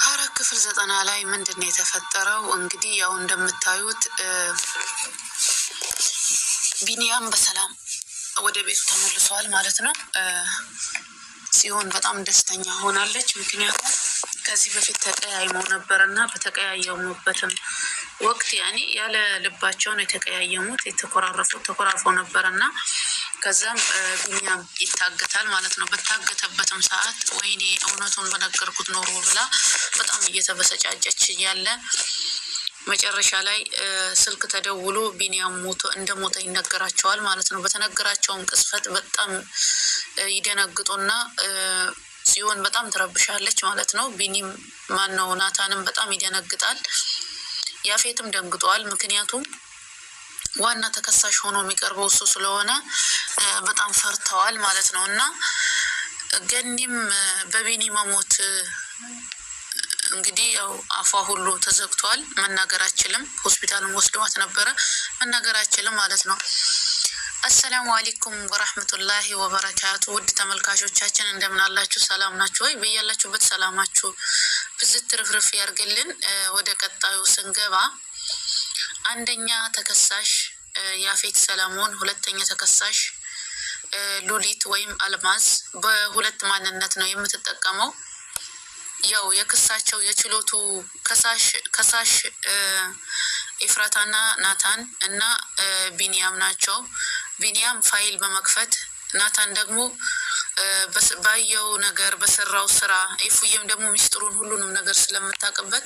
ሐረግ ክፍል 90 ላይ ምንድነው የተፈጠረው? እንግዲህ ያው እንደምታዩት ቢኒያም በሰላም ወደ ቤቱ ተመልሷል ማለት ነው። ሲሆን በጣም ደስተኛ ሆናለች። ምክንያቱም ከዚህ በፊት ተቀያይመው ነበርና በተቀያየሙበትም ወቅት ያለ ልባቸው ነው የተቀያየሙት፣ ተኮራርፈው ነበርና ከዛም ቢኒያም ይታገታል ማለት ነው። በታገተበትም ሰዓት ወይኔ እውነቱን በነገርኩት ኖሮ ብላ በጣም እየተበሰጫጨች ያለ መጨረሻ ላይ ስልክ ተደውሎ ቢኒያም እንደሞተ ይነገራቸዋል ማለት ነው። በተነገራቸውም ቅስፈት በጣም ይደነግጡና ሲሆን በጣም ትረብሻለች ማለት ነው። ቢኒም ማነው ናታንም በጣም ይደነግጣል። ያፌትም ደንግጧል። ምክንያቱም ዋና ተከሳሽ ሆኖ የሚቀርበው እሱ ስለሆነ በጣም ፈርተዋል ማለት ነው። እና ገኒም በቢኒ መሞት እንግዲህ ያው አፏ ሁሉ ተዘግቷል። መናገር አችልም። ሆስፒታልም ወስደዋት ነበረ፣ መናገር አችልም ማለት ነው። አሰላሙ አለይኩም ወራህመቱላሂ ወበረካቱ። ውድ ተመልካቾቻችን እንደምን አላችሁ? ሰላም ናችሁ ወይ? በያላችሁበት ሰላማችሁ ብዝት ትርፍርፍ ያርግልን። ወደ ቀጣዩ ስንገባ አንደኛ ተከሳሽ ያፌት ሰለሞን፣ ሁለተኛ ተከሳሽ ሉሊት ወይም አልማዝ በሁለት ማንነት ነው የምትጠቀመው። ያው የክሳቸው የችሎቱ ከሳሽ ኤፍራታና ናታን እና ቢኒያም ናቸው። ቢኒያም ፋይል በመክፈት ናታን ደግሞ ባየው ነገር በሰራው ስራ፣ ኢፉዬም ደግሞ ሚስጥሩን ሁሉንም ነገር ስለምታውቅበት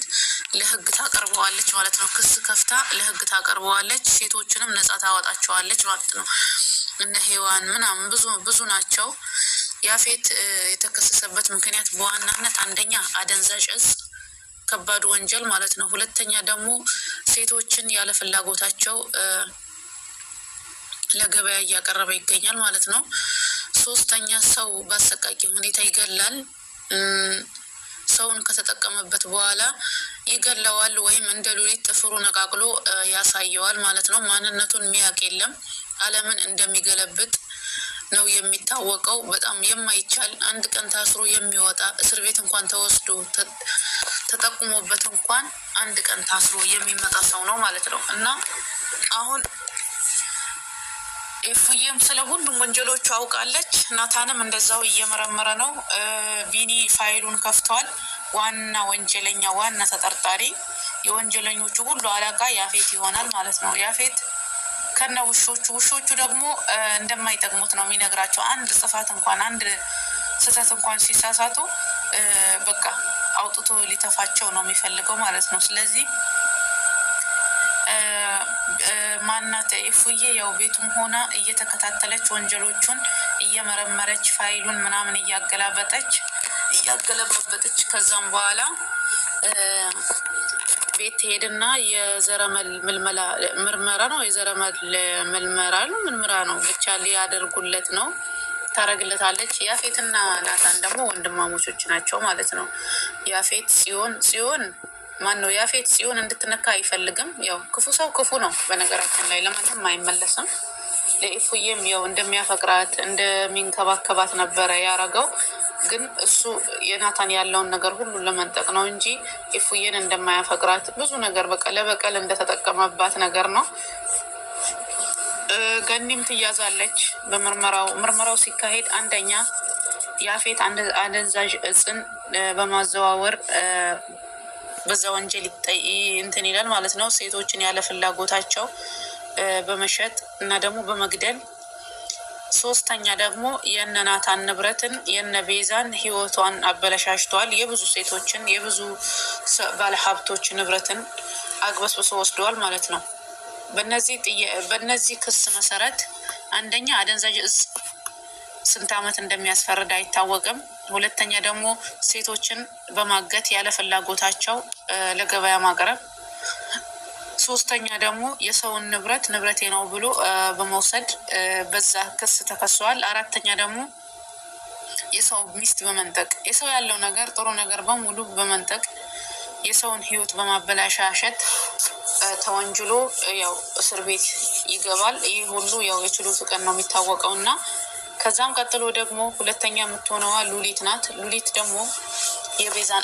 ለህግ ታቀርበዋለች ማለት ነው። ክስ ከፍታ ለህግ ታቀርበዋለች። ሴቶችንም ነጻ ታወጣቸዋለች ማለት ነው። እነ ሄዋን ምናምን ብዙ ናቸው። ያፌት የተከሰሰበት ምክንያት በዋናነት አንደኛ አደንዛዥ እጽ ከባድ ወንጀል ማለት ነው። ሁለተኛ ደግሞ ሴቶችን ያለ ፍላጎታቸው ለገበያ እያቀረበ ይገኛል ማለት ነው። ሶስተኛ ሰው በአሰቃቂ ሁኔታ ይገላል። ሰውን ከተጠቀመበት በኋላ ይገለዋል፣ ወይም እንደ ሉሊት ጥፍሩ ነቃቅሎ ያሳየዋል ማለት ነው። ማንነቱን የሚያውቅ የለም። ዓለምን እንደሚገለብጥ ነው የሚታወቀው። በጣም የማይቻል አንድ ቀን ታስሮ የሚወጣ እስር ቤት እንኳን ተወስዶ ተጠቁሞበት እንኳን አንድ ቀን ታስሮ የሚመጣ ሰው ነው ማለት ነው። እና አሁን ኢፉዬም ስለ ሁሉም ወንጀሎቹ አውቃለች። ናታንም እንደዛው እየመረመረ ነው። ቢኒ ፋይሉን ከፍቷል። ዋና ወንጀለኛ፣ ዋና ተጠርጣሪ፣ የወንጀለኞቹ ሁሉ አለቃ ያፌት ይሆናል ማለት ነው። ያፌት ከነ ውሾቹ ደግሞ እንደማይጠቅሙት ነው የሚነግራቸው። አንድ ጥፋት እንኳን አንድ ስህተት እንኳን ሲሳሳቱ በቃ አውጥቶ ሊተፋቸው ነው የሚፈልገው ማለት ነው። ስለዚህ ማናት ኢፉዬ ያው ቤቱም ሆና እየተከታተለች ወንጀሎቹን እየመረመረች ፋይሉን ምናምን እያገለባበጠች ከዛም በኋላ ቤት ሄድና የዘረመል ምርመራ ነው ብቻ ሊያደርጉለት ነው። ታረግለታለች። ያፌትና ናታን ደግሞ ወንድማሞቾች ናቸው ማለት ነው። ያፌት ጽዮን ማን ነው? ያፌት ጽዮን እንድትነካ አይፈልግም። ያው ክፉ ሰው ክፉ ነው በነገራችን ላይ ለማንም አይመለስም። ለኢፉዬም ያው እንደሚያፈቅራት እንደሚንከባከባት ነበረ ያረገው። ግን እሱ የናታን ያለውን ነገር ሁሉ ለመንጠቅ ነው እንጂ ኢፉዬን እንደማያፈቅራት ብዙ ነገር በቀል እንደተጠቀመባት ነገር ነው። ገኒም ትያዛለች። ምርመራው ሲካሄድ አንደኛ ያፌት አደንዛዥ እጽን በማዘዋወር በዛ ወንጀል እንትን ይላል ማለት ነው። ሴቶችን ያለ ፍላጎታቸው በመሸጥ እና ደግሞ በመግደል። ሶስተኛ ደግሞ የነ ናታን ንብረትን የነ ቤዛን ህይወቷን አበለሻሽቷል። የብዙ ሴቶችን የብዙ ባለሀብቶች ንብረትን አግበስብሶ ወስደዋል ማለት ነው። በእነዚህ ክስ መሰረት አንደኛ አደንዛዥ እጽ ስንት ዓመት እንደሚያስፈርድ አይታወቅም። ሁለተኛ ደግሞ ሴቶችን በማገት ያለ ፍላጎታቸው ለገበያ ማቅረብ። ሶስተኛ ደግሞ የሰውን ንብረቴ ነው ብሎ በመውሰድ በዛ ክስ ተከሷል። አራተኛ ደግሞ የሰው ሚስት በመንጠቅ የሰው ያለው ነገር ጥሩ ነገር በሙሉ በመንጠቅ የሰውን ህይወት በማበላሻሸት ተወንጅሎ ያው እስር ቤት ይገባል። ይህ ሁሉ ያው የችሎቱ ቀን ነው የሚታወቀው እና ከዛም ቀጥሎ ደግሞ ሁለተኛ የምትሆነዋ ሉሊት ናት። ሉሊት ደግሞ የቤዛን